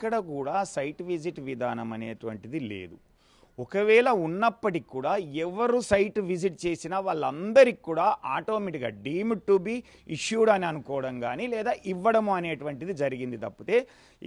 ఎక్కడ కూడా site visit విధానం అనేటువంటిది లేదు. ఒకవేళ ఉన్నప్పటికి కూడా ఎవరు సైట్ విజిట్ చేసినా వాళ్ళందరికీ కూడా ఆటోమేటిక్గా డీమ్డ్ టు బి ఇష్యూడ్ అని అనుకోవడం కానీ లేదా ఇవ్వడము అనేటువంటిది జరిగింది తప్పితే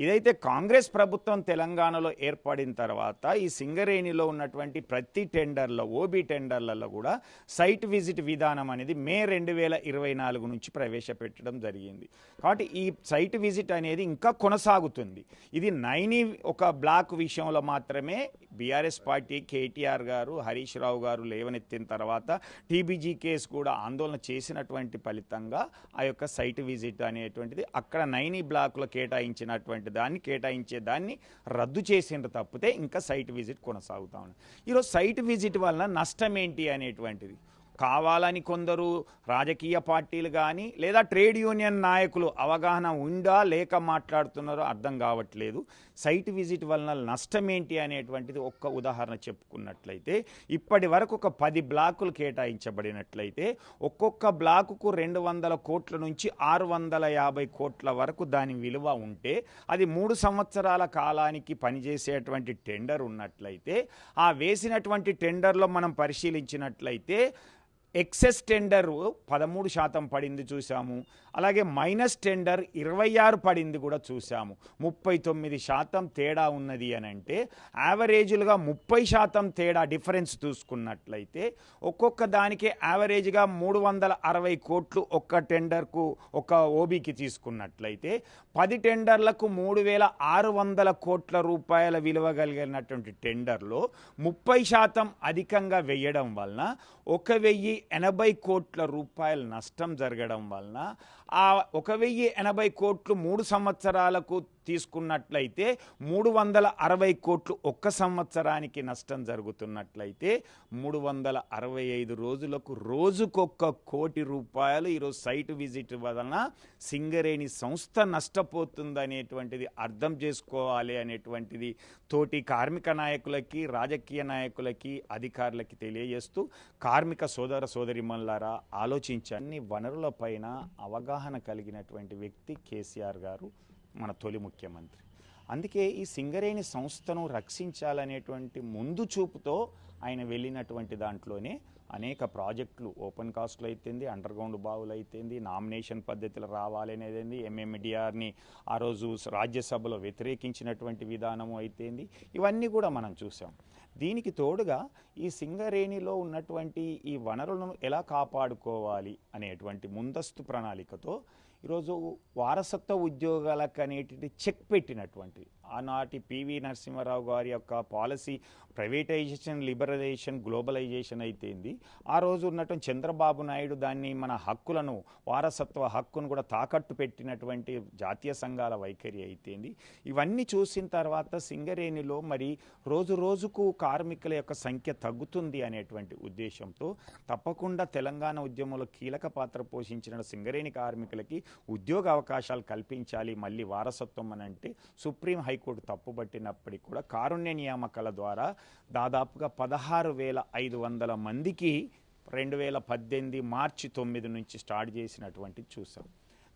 ఇదైతే కాంగ్రెస్ ప్రభుత్వం తెలంగాణలో ఏర్పడిన తర్వాత ఈ సింగరేణిలో ఉన్నటువంటి ప్రతి టెండర్లో ఓబీ టెండర్లలో కూడా సైట్ విజిట్ విధానం అనేది మే 2024 నుంచి ప్రవేశపెట్టడం జరిగింది. కాబట్టి ఈ సైట్ విజిట్ అనేది ఇంకా కొనసాగుతుంది. ఇది నైని ఒక బ్లాక్ విషయంలో మాత్రమే బీఆర్ఎస్ పార్టీ కేటీఆర్ గారు హరీష్ రావు గారు లేవనెత్తిన తర్వాత టీబీజీ కేసు కూడా ఆందోళన చేసినటువంటి ఫలితంగా ఆ యొక్క సైట్ విజిట్ అనేటువంటిది అక్కడ నైని బ్లాక్లో కేటాయించే దాన్ని రద్దు చేసిండ్రు తప్పితే ఇంకా సైట్ విజిట్ కొనసాగుతా ఉంది. ఈరోజు సైట్ విజిట్ వలన నష్టం ఏంటి అనేటువంటిది కావాలని కొందరు రాజకీయ పార్టీలు కానీ లేదా ట్రేడ్ యూనియన్ నాయకులు అవగాహన ఉందా లేక మాట్లాడుతున్నారో అర్థం కావట్లేదు. సైట్ విజిట్ వలన నష్టం ఏంటి అనేటువంటిది ఒక్క ఉదాహరణ చెప్పుకున్నట్లయితే ఇప్పటి వరకు ఒక 10 బ్లాకులు కేటాయించబడినట్లయితే ఒక్కొక్క బ్లాకుకు 200 కోట్ల నుంచి 650 కోట్ల వరకు దాని విలువ ఉంటే అది 3 సంవత్సరాల కాలానికి పనిచేసేటువంటి టెండర్ ఉన్నట్లయితే ఆ వేసినటువంటి టెండర్లో మనం పరిశీలించినట్లయితే ఎక్సెస్ టెండర్ 13% పడింది చూసాము. అలాగే మైనస్ టెండర్ 26 పడింది కూడా చూసాము. 39% తేడా ఉన్నది అని అంటే యావరేజ్లుగా 30% తేడా డిఫరెన్స్ చూసుకున్నట్లయితే ఒక్కొక్క దానికి యావరేజ్గా 360 కోట్లు ఒక్క టెండర్కు ఒక ఓబీకి తీసుకున్నట్లయితే 10 టెండర్లకు 3600 కోట్ల రూపాయల విలువ కలిగినటువంటి టెండర్లో 30% అధికంగా వేయడం వలన 1080 కోట్ల రూపాయల నష్టం జరగడం వలన ఆ 1080 కోట్లు 3 సంవత్సరాలకు తీసుకున్నట్లయితే 360 కోట్లు ఒక్క సంవత్సరానికి నష్టం జరుగుతున్నట్లయితే 365 రోజులకు రోజుకొక్క కోటి రూపాయలు ఈరోజు సైట్ విజిట్ వలన సింగరేణి సంస్థ నష్టపోతుందనేటువంటిది అర్థం చేసుకోవాలి అనేటువంటిది తోటి కార్మిక నాయకులకి రాజకీయ నాయకులకి అధికారులకి తెలియజేస్తూ కార్మిక సోదర సోదరిమణులారా ఆలోచించని వనరుల పైన అవగాహన కలిగినటువంటి వ్యక్తి కేసీఆర్ గారు మన తొలి ముఖ్యమంత్రి. అందుకే ఈ సింగరేణి సంస్థను రక్షించాలనేటువంటి ముందు చూపుతో ఆయన వెళ్ళినటువంటి దాంట్లోనే అనేక ప్రాజెక్టులు ఓపెన్ కాస్ట్లో అయితేంది, అండర్గ్రౌండ్ బావులు అయితేంది, నామినేషన్ పద్ధతులు రావాలనేది ఎంఎండిఆర్ని ఆ రోజు రాజ్యసభలో వ్యతిరేకించినటువంటి విధానము అయితేంది, ఇవన్నీ కూడా మనం చూసాం. దీనికి తోడుగా ఈ సింగరేణిలో ఉన్నటువంటి ఈ వనరులను ఎలా కాపాడుకోవాలి అనేటువంటి ముందస్తు ప్రణాళికతో ఈరోజు వారసత్వ ఉద్యోగాలకు అనేటి చెక్ పెట్టినటువంటి ఆనాటి పివి నరసింహారావు గారి యొక్క పాలసీ ప్రైవేటైజేషన్, లిబరలైజేషన్, గ్లోబలైజేషన్ అయితేంది. ఆ రోజు ఉన్నటువంటి చంద్రబాబు నాయుడు దాన్ని మన హక్కులను వారసత్వ హక్కును కూడా తాకట్టు పెట్టినటువంటి జాతీయ సంఘాల వైఖరి అయితేంది. ఇవన్నీ చూసిన తర్వాత సింగరేణిలో మరి రోజు రోజుకు కార్మికుల యొక్క సంఖ్య తగ్గుతుంది అనేటువంటి ఉద్దేశంతో తప్పకుండా తెలంగాణ ఉద్యమంలో కీలక పాత్ర పోషించిన సింగరేణి కార్మికులకి ఉద్యోగ అవకాశాలు కల్పించాలి మళ్ళీ వారసత్వం అని అంటే సుప్రీం హైకోర్టు తప్పుబట్టినప్పటికీ కూడా కారుణ్య నియామకాల ద్వారా దాదాపుగా 16,500 మందికి 2018 మార్చి 9 నుంచి స్టార్ట్ చేసినటువంటి చూసాం.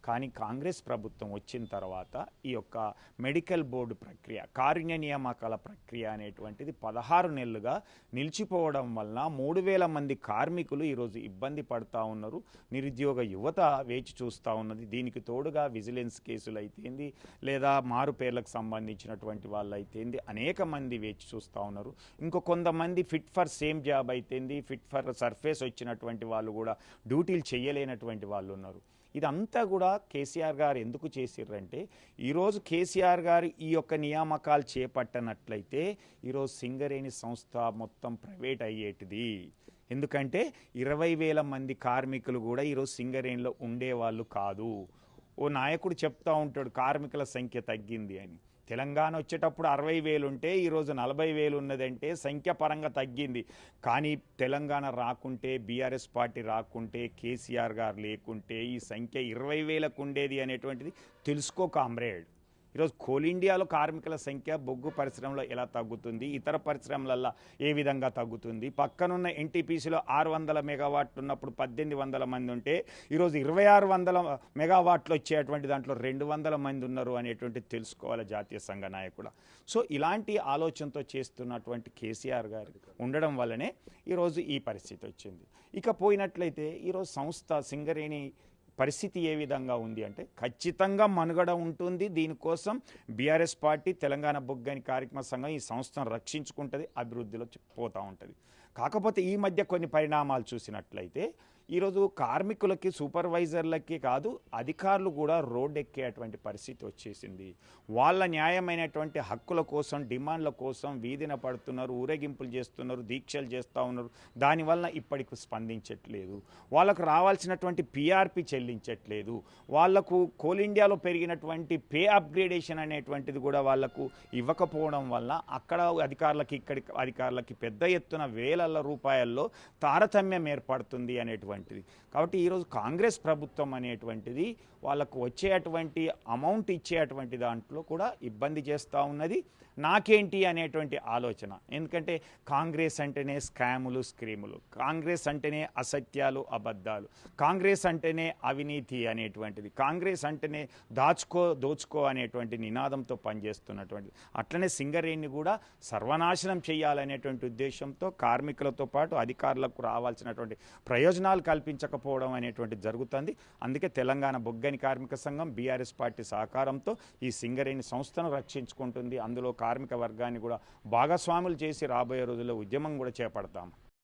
కానీ కాంగ్రెస్ ప్రభుత్వం వచ్చిన తర్వాత ఈ యొక్క మెడికల్ బోర్డు ప్రక్రియ, కారుణ్య నియామకాల ప్రక్రియ అనేటువంటిది 16 నెలలుగా నిలిచిపోవడం వలన 3,000 మంది కార్మికులు ఈరోజు ఇబ్బంది పడుతూ ఉన్నారు. నిరుద్యోగ యువత వేచి చూస్తూ ఉన్నది. దీనికి తోడుగా విజిలెన్స్ కేసులు అయితేంది లేదా మారు పేర్లకు సంబంధించినటువంటి వాళ్ళు అయితేంది అనేక మంది వేచి చూస్తూ ఉన్నారు. కొంతమంది ఫిట్ ఫర్ సేమ్ జాబ్ అయితేంది, ఫిట్ ఫర్ సర్ఫేస్ వచ్చినటువంటి వాళ్ళు కూడా డ్యూటీలు చేయలేనటువంటి వాళ్ళు ఉన్నారు. ఇదంతా కూడా కేసీఆర్ గారు ఎందుకు చేసిర్రంటే ఈరోజు కేసీఆర్ గారు ఈ యొక్క నియామకాలు చేపట్టనట్లయితే ఈరోజు సింగరేణి సంస్థ మొత్తం ప్రైవేట్ అయ్యేటిది. ఎందుకంటే 20,000 మంది కార్మికులు కూడా ఈరోజు సింగరేణిలో ఉండేవాళ్ళు కాదు. ఓ నాయకుడు చెప్తా ఉంటాడు కార్మికుల సంఖ్య తగ్గింది అని. తెలంగాణ వచ్చేటప్పుడు 60,000 ఉంటే ఈరోజు 40,000 ఉన్నదంటే సంఖ్య పరంగా తగ్గింది. కానీ తెలంగాణ రాకుంటే, బీఆర్ఎస్ పార్టీ రాకుంటే, కేసీఆర్ గారు లేకుంటే ఈ సంఖ్య 20,000కు ఉండేది అనేటువంటిది తెలుసుకో కామ్రేడ్. ఈరోజు కోల్ ఇండియాలో కార్మికుల సంఖ్య బొగ్గు పరిశ్రమలో ఎలా తగ్గుతుంది, ఇతర పరిశ్రమలల్లో ఏ విధంగా తగ్గుతుంది. పక్కనున్న ఎన్టీపీసీలో 600 మెగావాట్లు ఉన్నప్పుడు 1800 మంది ఉంటే ఈరోజు 2600 మెగావాట్లు వచ్చేటువంటి దాంట్లో 200 మంది ఉన్నారు అనేటువంటి తెలుసుకోవాలి జాతీయ సంఘ నాయకుడు. సో ఇలాంటి ఆలోచనతో చేస్తున్నటువంటి కేసీఆర్ గారు ఉండడం వల్లనే ఈరోజు ఈ పరిస్థితి వచ్చింది. ఇక పోయినట్లయితే ఈరోజు సంస్థ సింగరేణి పరిస్థితి ఏ విధంగా ఉంది అంటే ఖచ్చితంగా మనుగడ ఉంటుంది. దీనికోసం బీఆర్ఎస్ పార్టీ తెలంగాణ బొగ్గని కార్మిక సంఘం ఈ సంస్థను రక్షించుకుంటుంది, అభివృద్ధిలో పోతూ ఉంటుంది. కాకపోతే ఈ మధ్య కొన్ని పరిణామాలు చూసినట్లయితే ఈరోజు కార్మికులకి సూపర్వైజర్లకి కాదు అధికారులు కూడా రోడ్డు ఎక్కేటువంటి పరిస్థితి వచ్చేసింది. వాళ్ళ న్యాయమైనటువంటి హక్కుల కోసం డిమాండ్ల కోసం వీధిన పడుతున్నారు, ఊరేగింపులు చేస్తున్నారు, దీక్షలు చేస్తూ ఉన్నారు. దానివల్ల ఇప్పటికి స్పందించట్లేదు. వాళ్ళకు రావాల్సినటువంటి పిఆర్పి చెల్లించట్లేదు. వాళ్లకు కోల్ ఇండియాలో పెరిగినటువంటి పే అప్గ్రేడేషన్ అనేటువంటిది కూడా వాళ్లకు ఇవ్వకపోవడం వల్ల అక్కడ అధికారులకి ఇక్కడి అధికారులకి పెద్ద ఎత్తున వేల రూపాయల్లో తారతమ్యం ఏర్పడుతుంది అనేటువంటిది. కాబట్టి ఈరోజు కాంగ్రెస్ ప్రభుత్వం అనేటువంటిది వాళ్ళకు వచ్చేటువంటి అమౌంట్ ఇచ్చేటువంటి దాంట్లో కూడా ఇబ్బంది చేస్తూ ఉన్నది. నాకేంటి అనేటువంటి ఆలోచన. ఎందుకంటే కాంగ్రెస్ అంటేనే స్కాములు స్క్రీములు, కాంగ్రెస్ అంటేనే అసత్యాలు కాంగ్రెస్ అంటేనే అవినీతి అనేటువంటిది, కాంగ్రెస్ అంటేనే దోచుకో అనేటువంటి నినాదంతో పనిచేస్తున్నటువంటిది. అట్లనే సింగరేణిని కూడా సర్వనాశనం చేయాలనేటువంటి ఉద్దేశంతో కార్మికులతో పాటు అధికారులకు రావాల్సినటువంటి ప్రయోజనాలు కల్పించకపోవడం అనేటువంటిది జరుగుతుంది. అందుకే తెలంగాణ బొగ్గని కార్మిక సంఘం బీఆర్ఎస్ పార్టీ సహకారంతో ఈ సింగరేణి సంస్థను రక్షించుకుంటుంది. అందులో కార్మిక వర్గాన్ని కూడా భాగస్వాములు చేసి రాబోయే రోజుల్లో ఉద్యమం కూడా చేపడతాం.